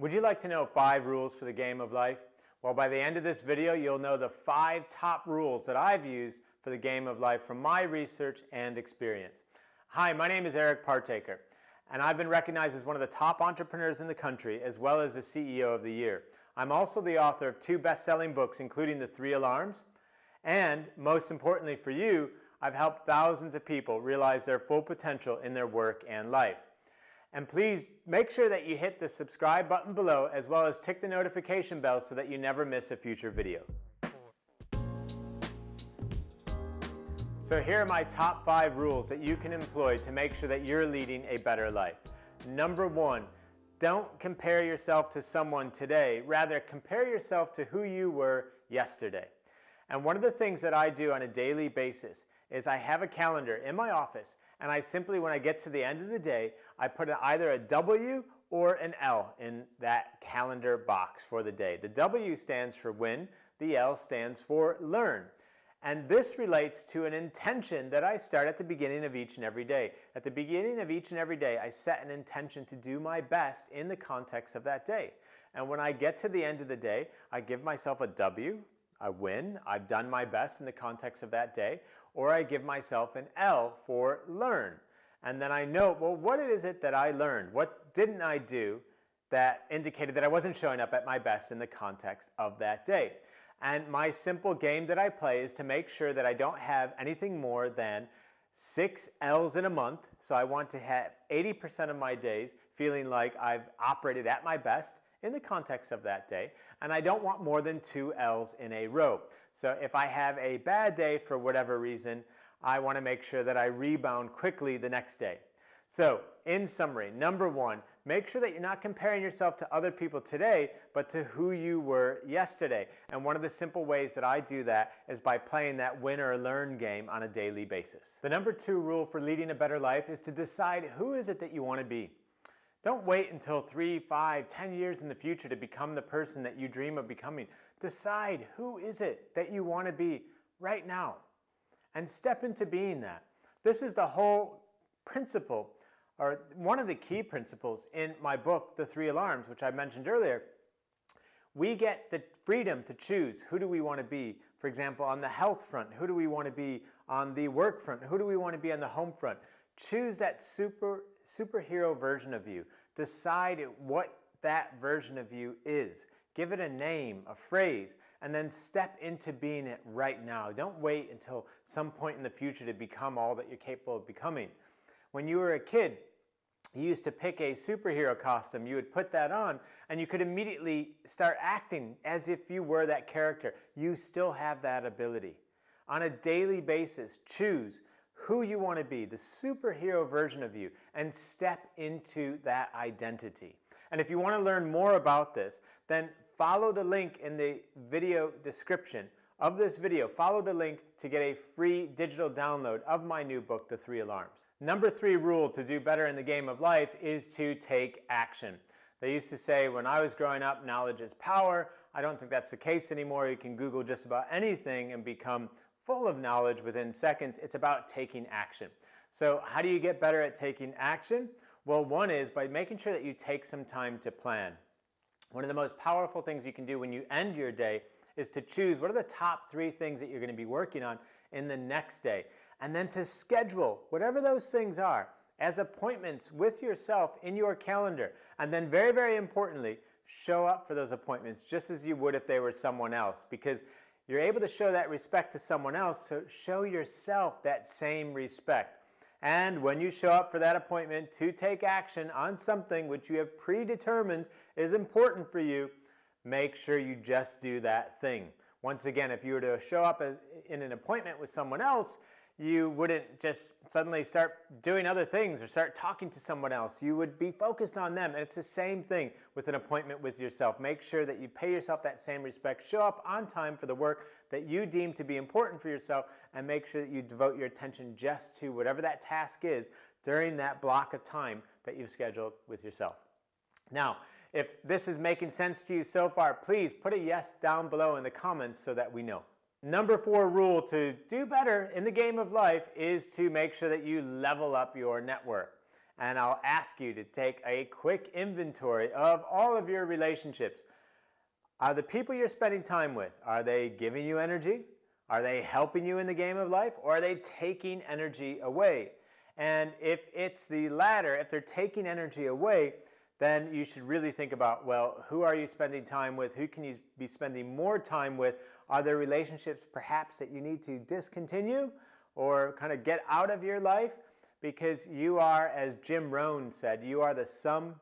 Would you like to know 5 rules for the game of life? Well, by the end of this video, you'll know the 5 top rules that I've used for the game of life from my research and experience. Hi, my name is Eric Partaker, and I've been recognized as one of the top entrepreneurs in the country, as well as the CEO of the year. I'm also the author of 2 best-selling books, including The 3 Alarms, and most importantly for you, I've helped thousands of people realize their full potential in their work and life. And please make sure that you hit the subscribe button below, as well as tick the notification bell so that you never miss a future video. So here are my top 5 rules that you can employ to make sure that you're leading a better life. Number 1, don't compare yourself to someone today. Rather, compare yourself to who you were yesterday. And one of the things that I do on a daily basis is I have a calendar in my office, and I simply, when I get to the end of the day, I put either a W or an L in that calendar box for the day. The W stands for win, the L stands for learn. And this relates to an intention that I start at the beginning of each and every day. At the beginning of each and every day, I set an intention to do my best in the context of that day. And when I get to the end of the day, I give myself a W, I win, I've done my best in the context of that day, or I give myself an L for learn. And then I know, well, what is it that I learned? What didn't I do that indicated that I wasn't showing up at my best in the context of that day? And my simple game that I play is to make sure that I don't have anything more than 6 L's in a month. So I want to have 80% of my days feeling like I've operated at my best in the context of that day, and I don't want more than 2 L's in a row. So if I have a bad day for whatever reason, I want to make sure that I rebound quickly the next day. So in summary, number 1, make sure that you're not comparing yourself to other people today, but to who you were yesterday. And one of the simple ways that I do that is by playing that win or learn game on a daily basis. The number 2 rule for leading a better life is to decide who is it that you want to be. Don't wait until 3, 5, 10 years in the future to become the person that you dream of becoming. Decide who is it that you want to be right now and step into being that. This is the whole principle, or one of the key principles in my book, The 3 Alarms, which I mentioned earlier. We get the freedom to choose who do we want to be. For example, on the health front, who do we want to be? On the work front, who do we want to be on the home front? Choose that superhero version of you. Decide what that version of you is. Give it a name, a phrase, and then step into being it right now. Don't wait until some point in the future to become all that you're capable of becoming. When you were a kid, you used to pick a superhero costume. You would put that on, and you could immediately start acting as if you were that character. You still have that ability. On a daily basis, choose who you want to be, the superhero version of you, and step into that identity. And if you want to learn more about this, then follow the link in the video description of this video. Follow the link to get a free digital download of my new book, The 3 Alarms. Number 3 rule to do better in the game of life is to take action. They used to say when I was growing up, knowledge is power. I don't think that's the case anymore. You can Google just about anything and become full of knowledge within seconds. It's about taking action. So how do you get better at taking action? Well, one is by making sure that you take some time to plan. One of the most powerful things you can do when you end your day is to choose what are the top 3 things that you're going to be working on in the next day. And then to schedule whatever those things are as appointments with yourself in your calendar. And then very, very importantly, show up for those appointments just as you would if they were someone else, because you're able to show that respect to someone else, so show yourself that same respect. And when you show up for that appointment to take action on something which you have predetermined is important for you, make sure you just do that thing. Once again, if you were to show up in an appointment with someone else, you wouldn't just suddenly start doing other things or start talking to someone else. You would be focused on them. And it's the same thing with an appointment with yourself. Make sure that you pay yourself that same respect. Show up on time for the work that you deem to be important for yourself, and make sure that you devote your attention just to whatever that task is during that block of time that you've scheduled with yourself. Now, if this is making sense to you so far, please put a yes down below in the comments so that we know. Number 4 rule to do better in the game of life is to make sure that you level up your network. and I'll ask you to take a quick inventory of all of your relationships. Are the people you're spending time with, are they giving you energy? Are they helping you in the game of life? Or are they taking energy away? And if it's the latter, if they're taking energy away, then you should really think about, well, who are you spending time with? Who can you be spending more time with? Are there relationships perhaps that you need to discontinue or kind of get out of your life? Because you are, as Jim Rohn said, you are the sum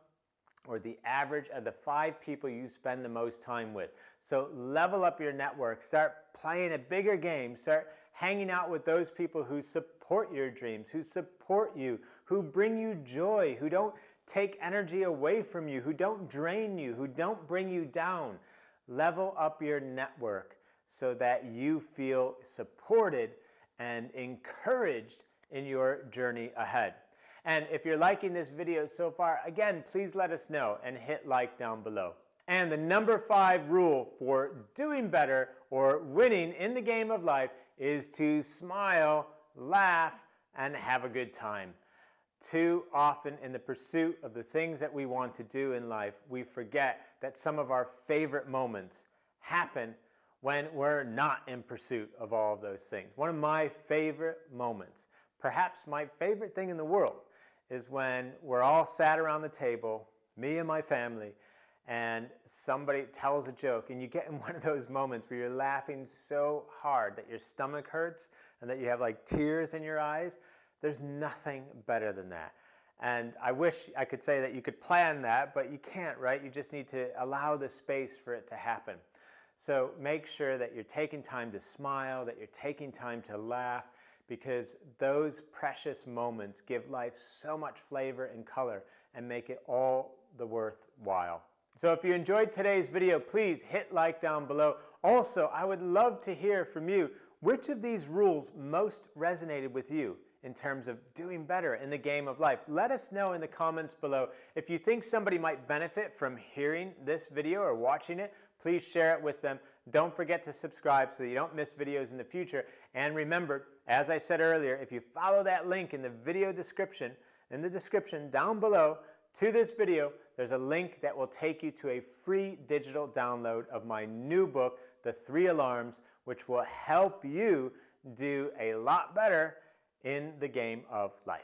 or the average of the 5 people you spend the most time with. So level up your network, start playing a bigger game, start hanging out with those people who support your dreams, who support you, who bring you joy, who don't take energy away from you, who don't drain you, who don't bring you down. Level up your network so that you feel supported and encouraged in your journey ahead. And if you're liking this video so far, again, please let us know and hit like down below. And the number 5 rule for doing better or winning in the game of life is to smile, laugh, and have a good time. Too often in the pursuit of the things that we want to do in life, we forget that some of our favorite moments happen when we're not in pursuit of all of those things. One of my favorite moments, perhaps my favorite thing in the world, is when we're all sat around the table, me and my family, and somebody tells a joke, and you get in one of those moments where you're laughing so hard that your stomach hurts and that you have like tears in your eyes. There's nothing better than that. And I wish I could say that you could plan that, but you can't, right? You just need to allow the space for it to happen. So make sure that you're taking time to smile, that you're taking time to laugh, because those precious moments give life so much flavor and color and make it all the worthwhile. So if you enjoyed today's video, please hit like down below. Also, I would love to hear from you. Which of these rules most resonated with you in terms of doing better in the game of life? Let us know in the comments below. If you think somebody might benefit from hearing this video or watching it, please share it with them. Don't forget to subscribe so you don't miss videos in the future. And remember, as I said earlier, if you follow that link in the video description, down below to this video, there's a link that will take you to a free digital download of my new book, The 3 Alarms, which will help you do a lot better in the game of life.